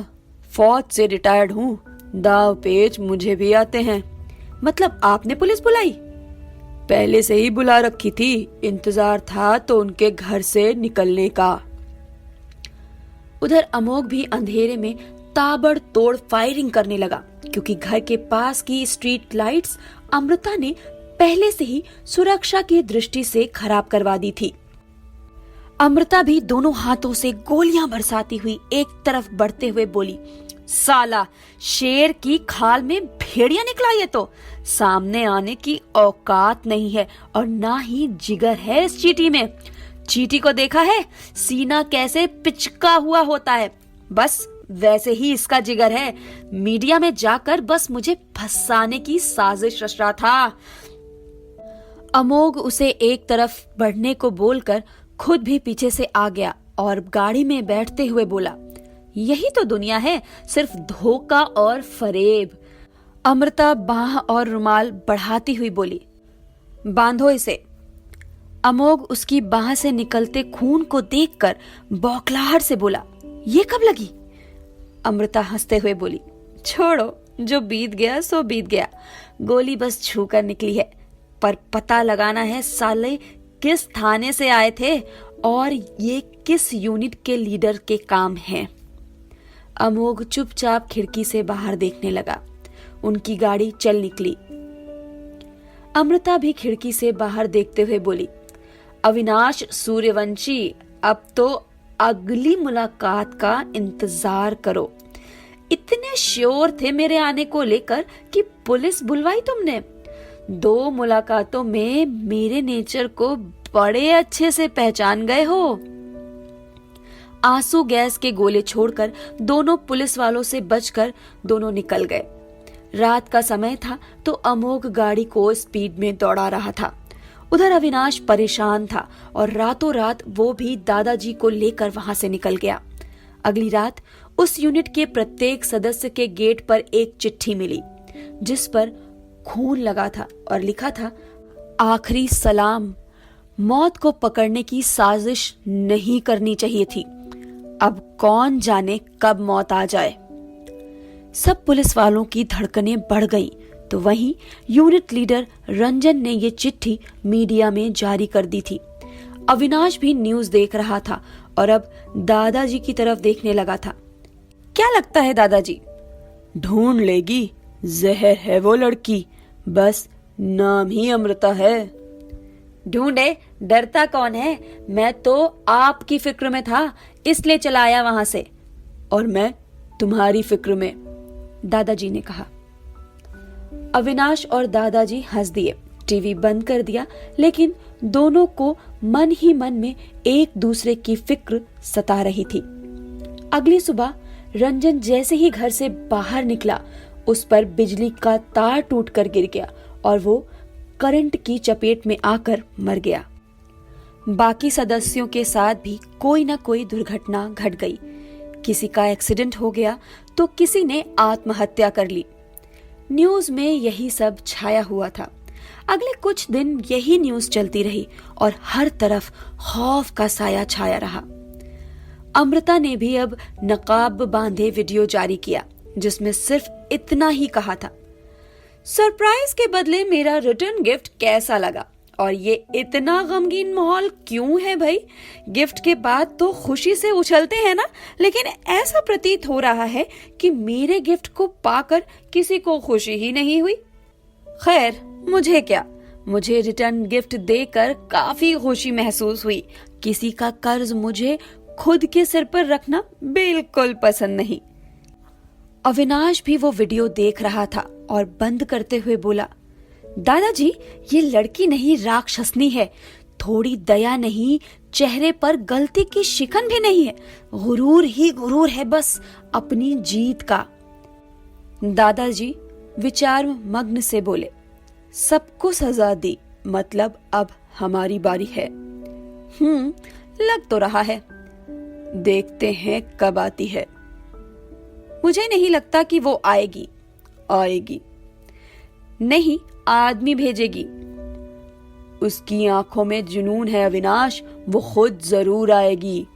फौज से रिटायर्ड हूँ, दाव पेच मुझे भी आते हैं। मतलब आपने पुलिस बुलाई? पहले से ही बुला रखी थी, इंतजार था तो उनके घर से निकलने का। उधर अमोघ भी अंधेरे में ताबड़तोड़ फायरिंग करने लगा, क्योंकि घर के पास की स्ट्रीट लाइट्स अमृता ने पहले से ही सुरक्षा की दृष्टि से खराब करवा दी थी। अमृता भी दोनों हाथों से गोलियां बरसाती हुई एक तरफ बढ़ते हुए बोली, साला शेर की खाल में भेड़िया निकला, ये तो सामने आने की औकात नहीं है और ना ही जिगर है इस चींटी में। चींटी को देखा है सीना कैसे पिचका हुआ होता है, बस वैसे ही इसका जिगर है। मीडिया में जाकर बस मुझे फंसाने की साजिश रच रहा था। अमोघ उसे एक तरफ बढ़ने को बोलकर खुद भी पीछे से आ गया और गाड़ी में बैठते हुए बोला, यही तो दुनिया है, सिर्फ धोखा और फरेब। अमृता बाह और रुमाल बढ़ाती हुई बोली, बांधो इसे। अमोघ उसकी बाह से निकलते खून को देखकर बौखलाहट से बोला, ये कब लगी? अमृता हंसते हुए बोली, छोड़ो, जो बीत गया सो बीत गया, गोली बस छूकर निकली है, पर पता लगाना है साले किस थाने से आए थे और ये किस यूनिट के लीडर के काम है। अमोघ चुपचाप खिड़की से बाहर देखने लगा। उनकी गाड़ी चल निकली। अमृता भी खिड़की से बाहर देखते हुए बोली, अविनाश सूर्यवंशी, अब तो अगली मुलाकात का इंतजार करो। इतने श्योर थे मेरे आने को लेकर कि पुलिस बुलवाई तुमने। 2 मुलाकातों में मेरे नेचर को बड़े अच्छे से पहचान गए हो। आंसू गैस के गोले छोड़कर दोनों पुलिस वालों से बचकर दोनों निकल गए। रात का समय था तो अमोघ गाड़ी को स्पीड में दौड़ा रहा था। उधर अविनाश परेशान था और रातों रात वो भी दादाजी को लेकर वहां से निकल गया। अगली रात उस यूनिट के प्रत्येक सदस्य के गेट पर एक चिट्ठी मिली, जिस पर खून लगा था और लिखा था, आखिरी सलाम, मौत को पकड़ने की साजिश नहीं करनी चाहिए थी, अब कौन जाने कब मौत आ जाए। सब पुलिस वालों की धड़कनें बढ़ गईं, तो वहीं यूनिट लीडर रंजन ने ये चिट्ठी मीडिया में जारी कर दी थी। अविनाश भी न्यूज देख रहा था और अब दादाजी की तरफ देखने लगा था। क्या लगता है दादाजी? ढूंढ लेगी, जहर है वो लड़की, बस नाम ही अमृता है। ढूंढे, डरता कौन है? मैं तो आपकी फिक्र में था, इसलिए चला आया वहां से। और मैं तुम्हारी फिक्र में, दादाजी ने कहा। अविनाश और दादाजी हंस दिए, टीवी बंद कर दिया, लेकिन दोनों को मन ही मन में एक दूसरे की फिक्र सता रही थी। अगली सुबह रंजन जैसे ही घर से बाहर निकला, उस पर बिजली का तार टूटकर गिर गया और वो करंट की चपेट में आकर मर गया। बाकी सदस्यों के साथ भी कोई न कोई दुर्घटना घट गई। किसी का एक्सीडेंट हो गया तो किसी ने आत्महत्या कर ली। न्यूज में यही सब छाया हुआ था। अगले कुछ दिन यही न्यूज चलती रही और हर तरफ खौफ का साया छाया रहा। अमृता ने भी अब नकाब बांधे वीडियो जारी किया, जिसमें सिर्फ इतना ही कहा था, सरप्राइज के बदले मेरा रिटर्न गिफ्ट कैसा लगा और ये इतना गमगीन माहौल क्यों है भाई? गिफ्ट के बाद तो खुशी से उछलते हैं ना, लेकिन ऐसा प्रतीत हो रहा है कि मेरे गिफ्ट को पाकर किसी को खुशी ही नहीं हुई। खैर, मुझे क्या, मुझे रिटर्न गिफ्ट देकर काफी खुशी महसूस हुई। किसी का कर्ज मुझे खुद के सिर पर रखना बिल्कुल पसंद नहीं। अविनाश भी वो वीडियो देख रहा था और बंद करते हुए बोला, दादाजी, ये लड़की नहीं राक्षसनी है, थोड़ी दया नहीं, चेहरे पर गलती की शिकन भी नहीं है, गुरूर ही गुरूर है बस अपनी जीत का। दादाजी विचार मग्न से बोले, सबको सजा दी, मतलब अब हमारी बारी है। लग तो रहा है, देखते हैं कब आती है। मुझे नहीं लगता कि वो आएगी। नहीं, आदमी भेजेगी। उसकी आंखों में जुनून है अविनाश, वो खुद जरूर आएगी।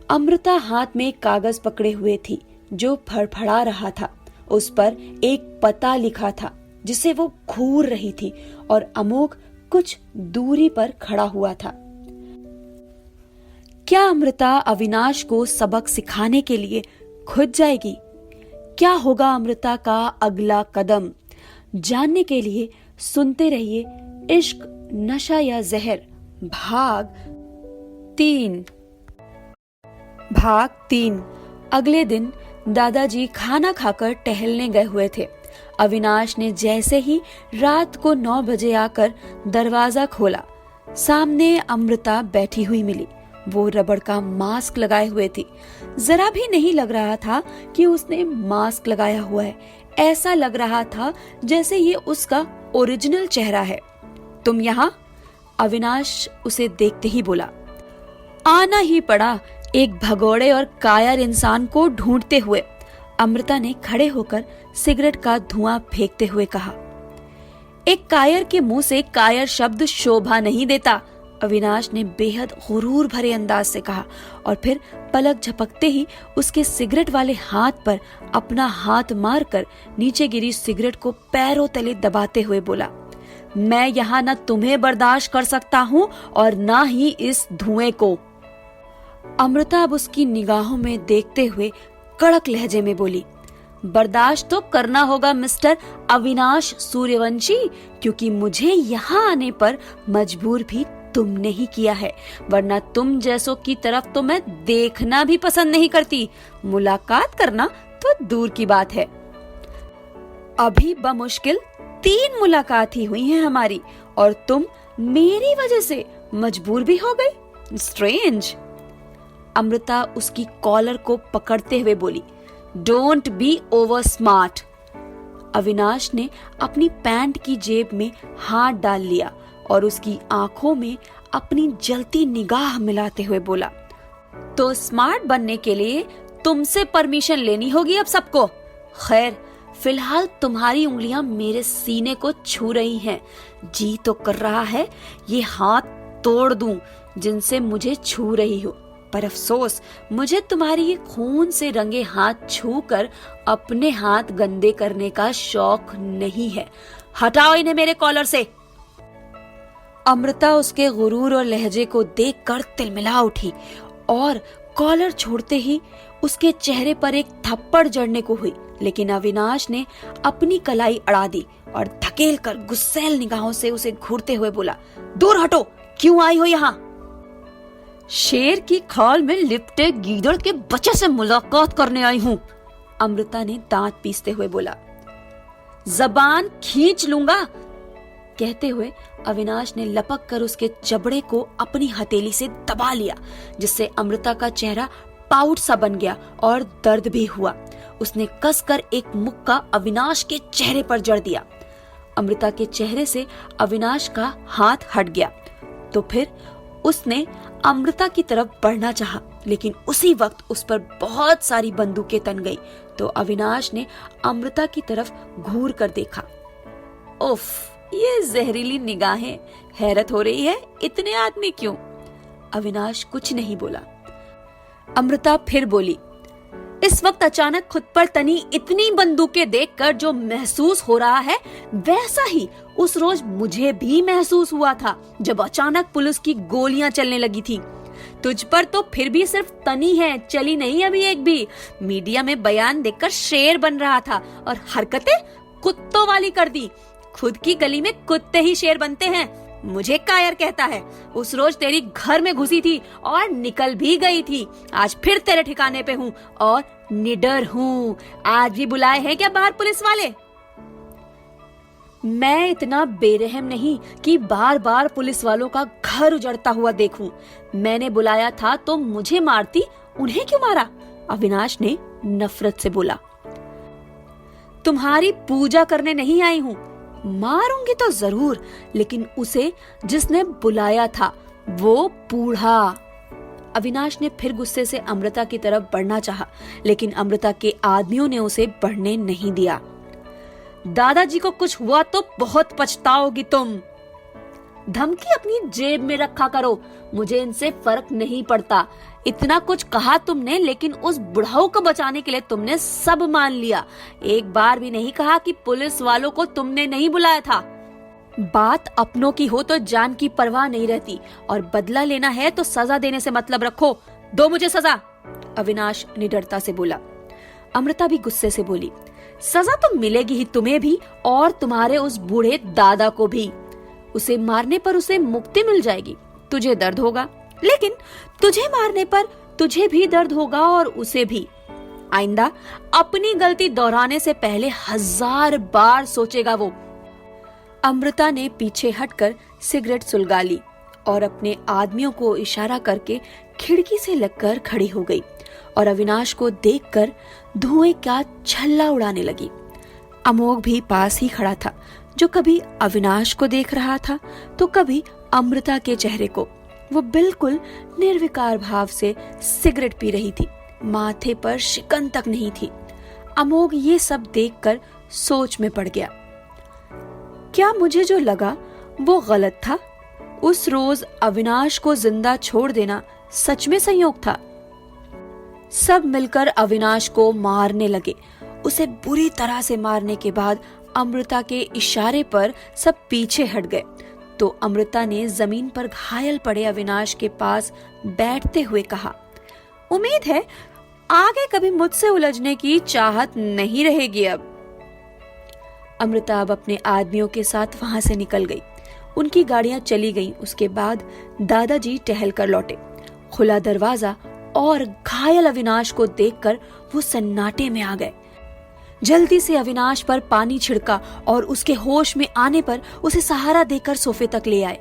अमृता हाथ में कागज पकड़े हुए थी जो फड़फड़ा रहा था। उस पर एक पता लिखा था जिसे वो घूर रही थी और अमोघ कुछ दूरी पर खड़ा हुआ था। क्या अमृता अविनाश को सबक सिखाने के लिए खुद जाएगी? क्या होगा अमृता का अगला कदम? जानने के लिए सुनते रहिए इश्क, नशा या जहर भाग 3। भाग 3। अगले दिन दादाजी खाना खाकर टहलने गए हुए थे। अविनाश ने जैसे ही रात को 9 बजे आकर दरवाजा खोला, सामने अमृता बैठी हुई मिली। वो रबड़ का मास्क लगाए हुए थी। जरा भी नहीं लग रहा था कि उसने मास्क लगाया हुआ है। ऐसा लग रहा था जैसे ये उसका ओरिजिनल चेहरा है। तुम यहाँ? अविनाश उसे देखते ही बोला। आना ही पड़ा एक भगोड़े और कायर इंसान को ढूंढते हुए, अमृता ने खड़े होकर सिगरेट का धुआं फेंकते हुए कहा। एक कायर के मुंह से कायर शब्द शोभा नहीं देता, अविनाश ने बेहद गुरूर भरे अंदाज से कहा और फिर पलक झपकते ही उसके सिगरेट वाले हाथ पर अपना हाथ मारकर नीचे गिरी सिगरेट को पैरों तले दबाते हुए बोला, मैं यहाँ न तुम्हें बर्दाश्त कर सकता हूँ और न ही इस धुएं को। अमृता अब उसकी निगाहों में देखते हुए कड़क लहजे में बोली, बर्दाश्त तो करना होगा मिस्टर अविनाश सूर्यवंशी, क्योंकि मुझे यहाँ आने पर मजबूर भी तुमने ही किया है, वरना तुम जैसों की तरफ तो मैं देखना भी पसंद नहीं करती। मुलाकात करना तो दूर की बात है। अभी बमुश्किल 3 मुलाकात ही हुई हैं हमारी और तुम मेरी वजह से मजबूर भी हो गई। स्ट्रेंज। अमृता उसकी कॉलर को पकड़ते हुए बोली, don't be over smart. Avinash ने अपनी पैंट की जेब में हाथ डाल लिया और उसकी आंखों में अपनी जलती निगाह मिलाते हुए बोला, तो स्मार्ट बनने के लिए तुमसे परमिशन लेनी होगी अब सबको। खैर, फिलहाल तुम्हारी उंगलियां मेरे सीने को छू रही हैं। जी तो कर रहा है ये हाथ तोड़ दूं जिनसे मुझे छू रही हो, पर अफसोस मुझे तुम्हारी ये खून से रंगे हाथ छूकर अपने हाथ गंदे करने का शौक नहीं है। हटाओ इन्हें मेरे कॉलर से। अमृता उसके गुरूर और लहजे को देखकर तिलमिला उठी और कॉलर छोड़ते ही उसके चेहरे पर एक थप्पड़ जड़ने को हुई, लेकिन अविनाश ने अपनी कलाई अड़ा दी और धकेल कर गुस्सैल निगाहों से उसे घूरते हुए बोला, दूर हटो, क्यों आई हो यहाँ? शेर की खाल में लिपटे गीदड़ के बच्चे से मुलाकात करने आई हूँ, अमृता ने दांत पीसते हुए बोला। जबान खींच लूंगा, कहते हुए अविनाश ने लपक कर उसके जबड़े को अपनी हथेली से दबा लिया, जिससे अमृता का चेहरा पाउट सा बन गया और दर्द भी हुआ। उसने कसकर एक मुक्का अविनाश के चेहरे पर जड़ दिया। अमृता के चेहरे से अविनाश का हाथ हट गया तो फिर उसने अमृता की तरफ बढ़ना चाहा, लेकिन उसी वक्त उस पर बहुत सारी बंदूकें तन गई तो अविनाश ने अमृता की तरफ घूर कर देखा। उफ, ये जहरीली निगाहें, हैरत हो रही है इतने आदमी क्यों? अविनाश कुछ नहीं बोला। अमृता फिर बोली, इस वक्त अचानक खुद पर तनी इतनी बंदूकें देखकर जो महसूस हो रहा है वैसा ही उस रोज मुझे भी महसूस हुआ था जब अचानक पुलिस की गोलियां चलने लगी थी। तुझ पर तो फिर भी सिर्फ तनी है, चली नहीं अभी एक भी। मीडिया में बयान देखकर शेर बन रहा था और हरकतें कुत्तों वाली कर दी। खुद की गली में कुत्ते ही शेर बनते हैं, मुझे कायर कहता है। उस रोज तेरी घर में घुसी थी और निकल भी गई थी। आज फिर तेरे ठिकाने पे हूँ और निडर हूँ। आज भी बुलाए हैं क्या बाहर पुलिस वाले? मैं इतना बेरहम नहीं कि बार बार पुलिस वालों का घर उजड़ता हुआ देखूं। मैंने बुलाया था तो मुझे मारती, उन्हें क्यों मारा? अविनाश ने नफरत से बोला। तुम्हारी पूजा करने नहीं आई हूँ, मारूंगी तो जरूर, लेकिन उसे जिसने बुलाया था वो बूढ़ा। अविनाश ने फिर गुस्से से अमृता की तरफ बढ़ना चाहा, लेकिन अमृता के आदमियों ने उसे बढ़ने नहीं दिया। दादाजी को कुछ हुआ तो बहुत पछताओगी तुम। धमकी अपनी जेब में रखा करो, मुझे इनसे फर्क नहीं पड़ता। इतना कुछ कहा तुमने, लेकिन उस बुढ़ाऊ को बचाने के लिए तुमने सब मान लिया। एक बार भी नहीं कहा कि पुलिस वालों को तुमने नहीं बुलाया था। बात अपनों की हो तो जान की परवाह नहीं रहती, और बदला लेना है तो सजा देने से मतलब रखो। दो मुझे सजा, अविनाश निडरता से बोला। अमृता भी गुस्से से बोली, सजा तो मिलेगी ही तुम्हें भी और तुम्हारे उस बूढ़े दादा को भी। उसे मारने पर उसे मुक्ति मिल जाएगी, तुझे दर्द होगा, लेकिन तुझे मारने पर तुझे भी दर्द होगा और उसे भी। आइंदा अपनी गलती दोहराने से पहले 1000 बार सोचेगा वो। अमृता ने पीछे हटकर सिगरेट सुलगा ली और अपने आदमियों को इशारा करके खिड़की से लगकर खड़ी हो गई और अविनाश को देखकर धुएं का छल्ला उड़ाने लगी। अमोघ भी पास ही खड़ा था, जो कभी अविनाश को देख रहा था तो कभी अमृता के चेहरे को। वो बिल्कुल निर्विकार भाव से सिगरेट पी रही थी, माथे पर शिकन तक नहीं थी। अमोघ ये सब देखकर सोच में पड़ गया। क्या मुझे जो लगा वो गलत था? उस रोज अविनाश को जिंदा छोड़ देना सच में संयोग था। सब मिलकर अविनाश को मारने लगे। उसे बुरी तरह से मारने के बाद अमृता के इशारे पर सब पीछे हट गए तो अमृता ने जमीन पर घायल पड़े अविनाश के पास बैठते हुए कहा, उम्मीद है आगे कभी मुझसे उलझने की चाहत नहीं रहेगी। अब अमृता अब अपने आदमियों के साथ वहां से निकल गई। उनकी गाड़ियां चली गईं। उसके बाद दादाजी टहल कर लौटे। खुला दरवाजा और घायल अविनाश को देखकर वो सन्नाटे में आ गए। जल्दी से अविनाश पर पानी छिड़का और उसके होश में आने पर उसे सहारा देकर सोफे तक ले आए।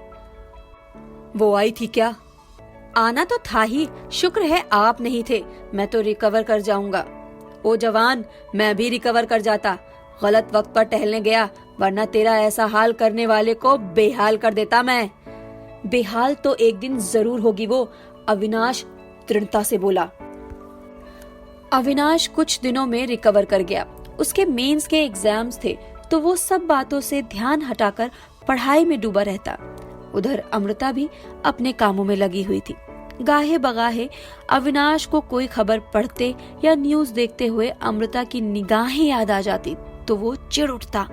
वो आई थी क्या? आना तो था ही, शुक्र है आप नहीं थे, मैं तो रिकवर कर जाऊंगा। ओ जवान, मैं भी रिकवर कर जाता। गलत वक्त पर टहलने गया, वरना तेरा ऐसा हाल करने वाले को बेहाल कर देता मैं। बेहाल तो एक दिन जरूर होगी वो, अविनाश दृढ़ता से बोला। अविनाश कुछ दिनों में रिकवर कर गया। उसके मेंस के एग्जाम्स थे तो वो सब बातों से ध्यान हटाकर पढ़ाई में डूबा रहता। उधर अमृता भी अपने कामों में लगी हुई थी। गाहे बगाहे अविनाश को कोई खबर पढ़ते या न्यूज देखते हुए अमृता की निगाहें याद आ जाती तो वो चिढ़ उठता।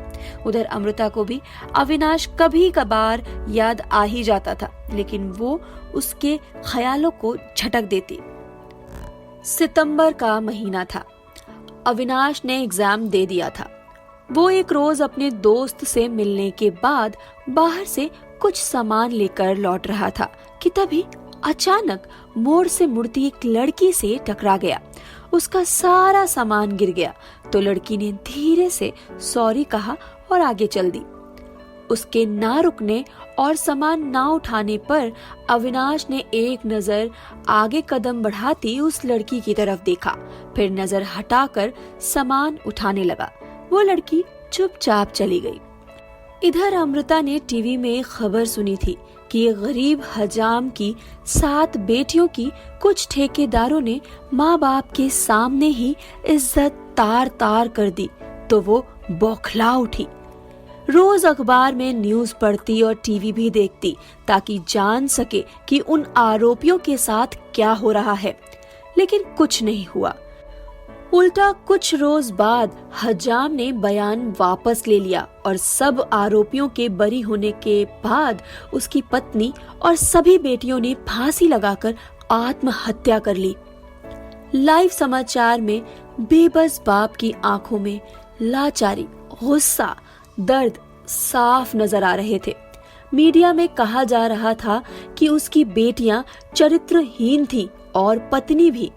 उधर अमृता को भी अविनाश कभी कभार याद आ ही जाता था, लेकिन वो उसके ख्यालों को झटक देती। सितंबर का महीना था। अविनाश ने एग्जाम दे दिया था। वो एक रोज अपने दोस्त से मिलने के बाद बाहर से कुछ सामान लेकर लौट रहा था कि तभी अचानक मोड़ से मुड़ती एक लड़की से टकरा गया। उसका सारा सामान गिर गया तो लड़की ने धीरे से सॉरी कहा और आगे चल दी। उसके ना रुकने और सामान ना उठाने पर अविनाश ने एक नजर आगे कदम बढ़ाती उस लड़की की तरफ देखा, फिर नजर हटाकर सामान उठाने लगा। वो लड़की चुपचाप चली गई। इधर अमृता ने टीवी में एक खबर सुनी थी कि एक गरीब हजाम की 7 बेटियों की कुछ ठेकेदारों ने माँ बाप के सामने ही इज्जत तार तार कर दी तो वो बौखला उठी। रोज अखबार में न्यूज पढ़ती और टीवी भी देखती ताकि जान सके कि उन आरोपियों के साथ क्या हो रहा है, लेकिन कुछ नहीं हुआ। उल्टा कुछ रोज बाद हजाम ने बयान वापस ले लिया और सब आरोपियों के बरी होने के बाद उसकी पत्नी और सभी बेटियों ने फांसी लगाकर आत्महत्या कर ली। लाइव समाचार में बेबस बाप की आंखों में लाचारी, गुस्सा, दर्द साफ नजर आ रहे थे। मीडिया में कहा जा रहा था कि उसकी बेटियां चरित्रहीन थीं और पत्नी भी।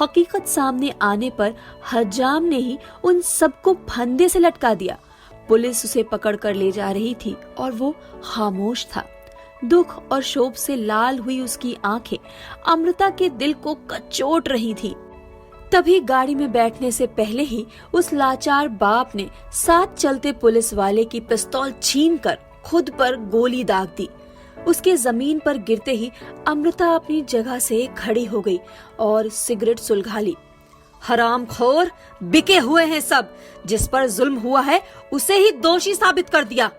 हकीकत सामने आने पर हजाम ने ही उन सबको फंदे से लटका दिया। पुलिस उसे पकड़ कर ले जा रही थी और वो खामोश था। दुख और शोक से लाल हुई उसकी आंखें अमृता के दिल को कचोट रही थी। तभी गाड़ी में बैठने से पहले ही उस लाचार बाप ने साथ चलते पुलिस वाले की पिस्तौल छीनकर खुद पर गोली दाग दी। उसके जमीन पर गिरते ही अमृता अपनी जगह से खड़ी हो गई और सिगरेट सुलगा ली। हरामखोर, बिके हुए हैं सब, जिस पर जुल्म हुआ है उसे ही दोषी साबित कर दिया।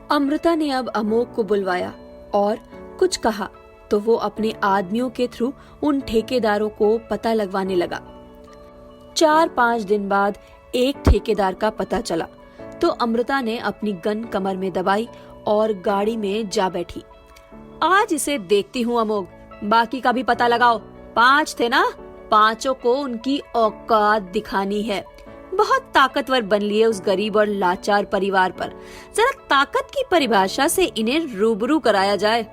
अमृता ने अब अमोघ को बुलवाया और कुछ कहा तो वो अपने आदमियों के थ्रू उन ठेकेदारों को पता लगवाने लगा। 4-5 दिन बाद एक ठेकेदार का पता चला तो अमृता ने अपनी गन कमर में दबाई और गाड़ी में जा बैठी। आज इसे देखती हूँ अमोघ, बाकी का भी पता लगाओ। 5 थे ना, 5 को उनकी औकात दिखानी है। बहुत ताकतवर बन लिए उस गरीब और लाचार परिवार पर। जरा ताकत की परिभाषा से इन्हें रूबरू कराया जाए।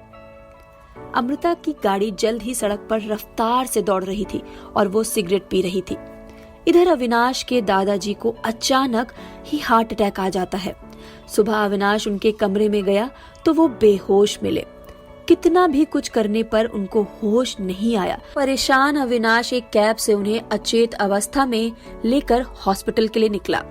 अमृता की गाड़ी जल्द ही सड़क पर रफ्तार से दौड़ रही थी और वो सिगरेट पी रही थी। इधर अविनाश के दादाजी को अचानक ही हार्ट अटैक आ जाता है। सुबह अविनाश उनके कमरे में गया तो वो बेहोश मिले। कितना भी कुछ करने पर उनको होश नहीं आया। परेशान अविनाश एक कैब से उन्हें अचेत अवस्था में लेकर हॉस्पिटल के लिए निकला।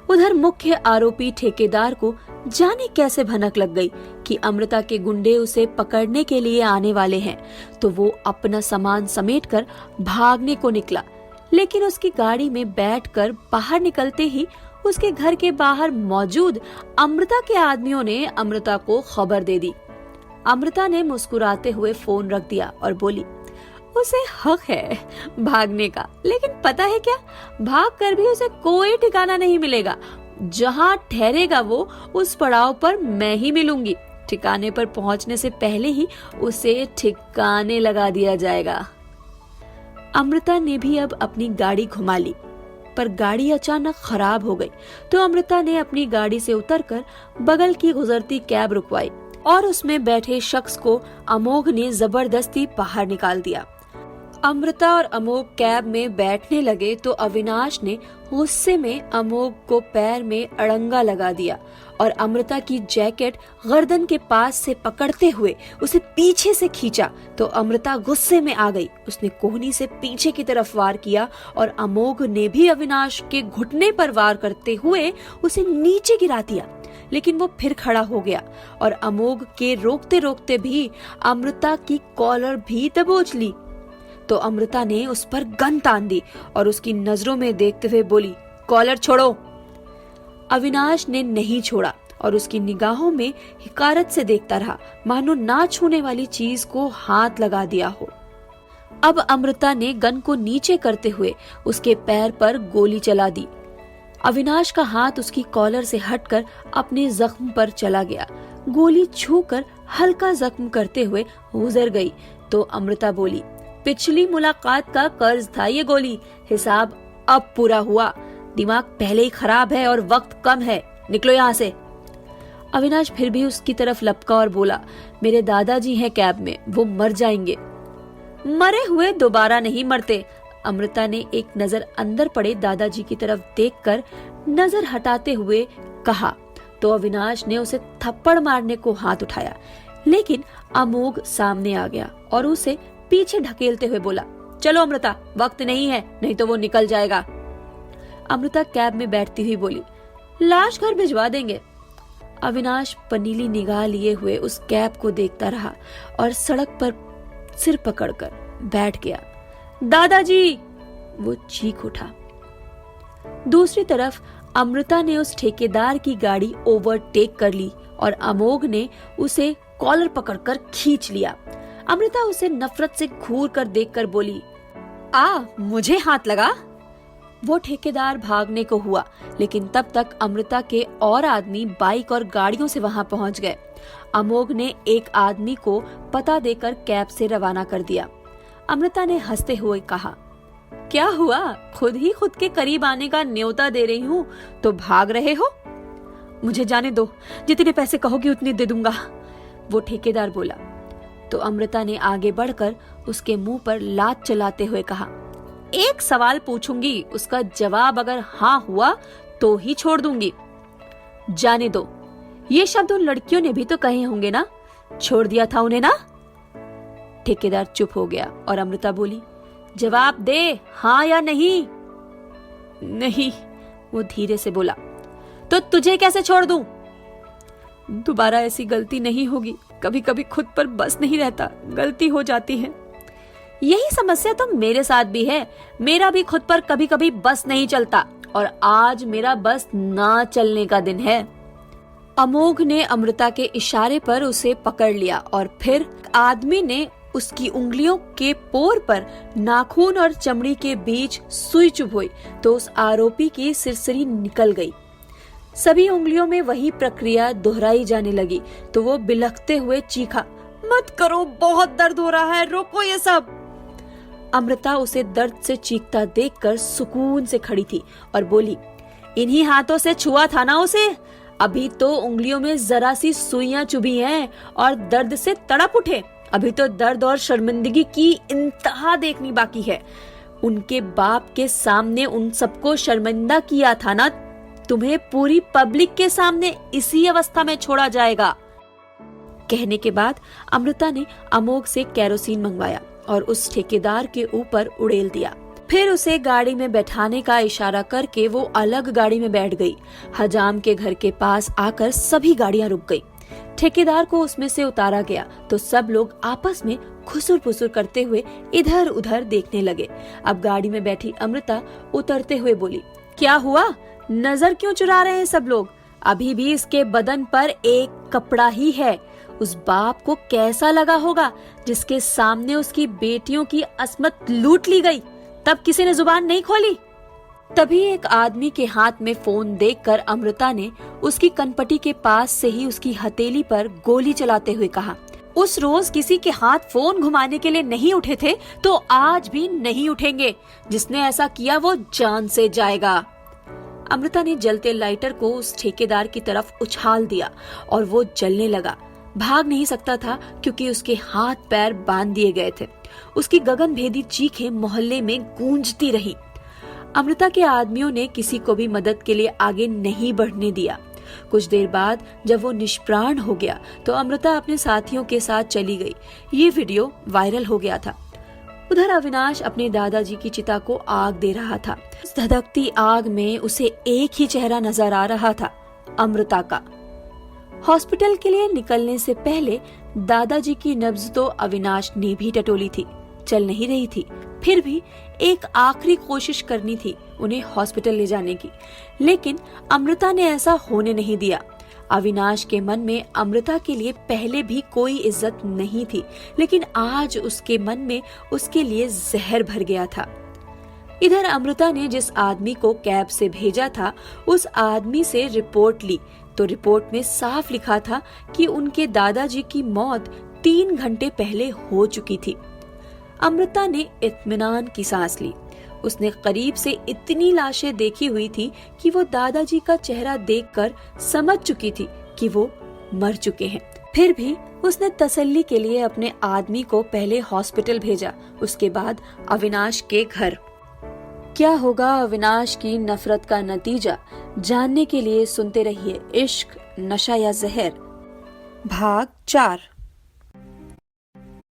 उधर मुख्य आरोपी ठेकेदार को जाने कैसे भनक लग गई कि अमृता के गुंडे उसे पकड़ने के लिए आने वाले हैं, तो वो अपना सामान समेटकर भागने को निकला। लेकिन उसकी गाड़ी में बैठकर बाहर निकलते ही उसके घर के बाहर मौजूद अमृता के आदमियों ने अमृता को खबर दे दी। अमृता ने मुस्कुराते हुए फोन रख दिया और बोली, उसे हक है भागने का, लेकिन पता है क्या, भाग कर भी उसे कोई ठिकाना नहीं मिलेगा। जहाँ ठहरेगा वो, उस पड़ाव पर मैं ही मिलूंगी। ठिकाने पर पहुंचने से पहले ही उसे ठिकाने लगा दिया जाएगा। अमृता ने भी अब अपनी गाड़ी घुमा ली, पर गाड़ी अचानक खराब हो गई तो अमृता ने अपनी गाड़ी से उतरकर बगल की गुजरती कैब रुकवाई और उसमें बैठे शख्स को अमोघ ने जबरदस्ती बाहर निकाल दिया। अमृता और अमोघ कैब में बैठने लगे तो अविनाश ने गुस्से में अमोघ को पैर में अड़ंगा लगा दिया और अमृता की जैकेट गर्दन के पास से पकड़ते हुए उसे पीछे से खींचा तो अमृता गुस्से में आ गई। उसने कोहनी से पीछे की तरफ वार किया और अमोघ ने भी अविनाश के घुटने पर वार करते हुए उसे नीचे गिरा दिया। लेकिन वो फिर खड़ा हो गया और अमोघ के रोकते रोकते भी अमृता की कॉलर भी दबोच ली। तो अमृता ने उस पर गन तान दी और उसकी नजरों में देखते हुए बोली, कॉलर छोड़ो। अविनाश ने नहीं छोड़ा और उसकी निगाहों में हिकारत से देखता रहा, मानो ना छूने वाली चीज को हाथ लगा दिया हो। अब अमृता ने गन को नीचे करते हुए उसके पैर पर गोली चला दी। अविनाश का हाथ उसकी कॉलर से हटकर अपने जख्म पर चला गया। गोली छूकर हल्का जख्म करते हुए गुजर गई तो अमृता बोली, पिछली मुलाकात का कर्ज था ये गोली, हिसाब अब पूरा हुआ। दिमाग पहले ही खराब है और वक्त कम है, निकलो यहाँ से। अविनाश फिर भी उसकी तरफ लपका और बोला, मेरे दादाजी हैं कैब में, वो मर जाएंगे। मरे हुए दोबारा नहीं मरते। अमृता ने एक नजर अंदर पड़े दादाजी की तरफ देखकर नजर हटाते हुए कहा तो अविनाश ने उसे थप्पड़ मारने को हाथ उठाया, लेकिन अमोघ सामने आ गया और उसे पीछे ढकेलते हुए बोला, चलो अमृता, वक्त नहीं है, नहीं तो वो निकल जाएगा। अमृता कैब में बैठती हुई बोली, लाश घर भिजवा देंगे। अविनाश पनीली निगाह लिए हुए उस कैब को देखता रहा और सड़क पर सिर पकड़कर बैठ गया। दादाजी, वो चीख उठा। दूसरी तरफ अमृता ने उस ठेकेदार की गाड़ी ओवरटेक कर ली और अमोघ ने उसे कॉलर पकड़कर खींच लिया। अमृता उसे नफरत से घूर कर देखकर बोली, मुझे हाथ लगा। वो ठेकेदार भागने को हुआ, लेकिन तब तक अमृता के और आदमी बाइक और गाड़ियों से वहां पहुंच गए। अमोघ ने एक आदमी को पता देकर कैब से रवाना कर दिया। अमृता ने हंसते हुए कहा, क्या हुआ, खुद ही खुद के करीब आने का न्योता दे रही हूँ तो भाग रहे हो? मुझे जाने दो, जितने पैसे कहोगी उतने दे दूंगा, वो ठेकेदार बोला। तो अमृता ने आगे बढ़कर उसके मुंह पर लात चलाते हुए कहा, एक सवाल पूछूंगी, उसका जवाब अगर हाँ हुआ तो ही छोड़ दूंगी। जाने दो, ये शब्द उन लड़कियों ने भी तो कहे होंगे ना, छोड़ दिया था उन्हें ना? ठेकेदार चुप हो गया और अमृता बोली, जवाब दे, हाँ या नहीं? नहीं, वो धीरे से बोला। तो तुझे कैसे छोड़ दूं? दोबारा ऐसी गलती नहीं होगी। कभी कभी खुद पर बस नहीं रहता, गलती हो जाती है। यही समस्या तो मेरे साथ भी है। मेरा भी खुद पर कभी कभी बस नहीं चलता और आज मेरा बस ना चलने का दिन है। अमोघ ने अमृता के इशारे पर उसे पकड़ लिया और फिर आदमी ने उसकी उंगलियों के पोर पर नाखून और चमड़ी के बीच सुई चुभोई तो उस आरोपी की सिरसिरी निकल गई। सभी उंगलियों में वही प्रक्रिया दोहराई जाने लगी तो वो बिलखते हुए चीखा, मत करो, बहुत दर्द हो रहा है, रोको ये सब। अमृता उसे दर्द से चीखता देखकर सुकून से खड़ी थी और बोली, इन्हीं हाथों से छुआ था ना उसे, अभी तो उंगलियों में जरा सी सुइयां चुभी हैं और दर्द से तड़प उठे। अभी तो दर्द और शर्मिंदगी की इंतहा देखनी बाकी है। उनके बाप के सामने उन सबको शर्मिंदा किया था ना, तुम्हें पूरी पब्लिक के सामने इसी अवस्था में छोड़ा जाएगा। कहने के बाद अमृता ने अमोघ से केरोसिन मंगवाया और उस ठेकेदार के ऊपर उड़ेल दिया। फिर उसे गाड़ी में बैठाने का इशारा करके वो अलग गाड़ी में बैठ गई। हजाम के घर के पास आकर सभी गाड़ियां रुक गई। ठेकेदार को उसमें से उतारा गया तो सब लोग आपस में खुसुर फुसुर करते हुए इधर उधर देखने लगे। अब गाड़ी में बैठी अमृता उतरते हुए बोली, क्या हुआ, नजर क्यों चुरा रहे हैं सब लोग? अभी भी इसके बदन पर एक कपड़ा ही है। उस बाप को कैसा लगा होगा जिसके सामने उसकी बेटियों की अस्मत लूट ली गई, तब किसी ने जुबान नहीं खोली। तभी एक आदमी के हाथ में फोन देखकर अमृता ने उसकी कनपटी के पास से ही उसकी हथेली पर गोली चलाते हुए कहा, उस रोज किसी के हाथ फोन घुमाने के लिए नहीं उठे थे तो आज भी नहीं उठेंगे। जिसने ऐसा किया वो जान से जाएगा। अमृता ने जलते लाइटर को उस ठेकेदार की तरफ उछाल दिया और वो जलने लगा। भाग नहीं सकता था क्योंकि उसके हाथ पैर बांध दिए गए थे। उसकी गगनभेदी चीखें मोहल्ले में गूंजती रही। अमृता के आदमियों ने किसी को भी मदद के लिए आगे नहीं बढ़ने दिया। कुछ देर बाद जब वो निष्प्राण हो गया तो अमृता अपने साथियों के साथ चली गई। ये वीडियो वायरल हो गया था। उधर अविनाश अपने दादाजी की चिता को आग दे रहा था। इस धधकती आग में उसे एक ही चेहरा नजर आ रहा था, अमृता का। हॉस्पिटल के लिए निकलने से पहले दादाजी की नब्ज तो अविनाश ने भी टटोली थी, चल नहीं रही थी। फिर भी एक आखिरी कोशिश करनी थी उन्हें हॉस्पिटल ले जाने की, लेकिन अमृता ने ऐसा होने नहीं दिया। अविनाश के मन में अमृता के लिए पहले भी कोई इज्जत नहीं थी, लेकिन आज उसके मन में उसके लिए जहर भर गया था। इधर अमृता ने जिस आदमी को कैब से भेजा था उस आदमी से रिपोर्ट ली तो रिपोर्ट में साफ लिखा था कि उनके दादाजी की मौत 3 घंटे पहले हो चुकी थी। अमृता ने इत्मीनान की सांस ली। उसने करीब से इतनी लाशें देखी हुई थी कि वो दादाजी का चेहरा देखकर समझ चुकी थी कि वो मर चुके हैं। फिर भी उसने तसल्ली के लिए अपने आदमी को पहले हॉस्पिटल भेजा, उसके बाद अविनाश के घर। क्या होगा अविनाश की नफरत का नतीजा, जानने के लिए सुनते रहिए इश्क, नशा या जहर, भाग 4।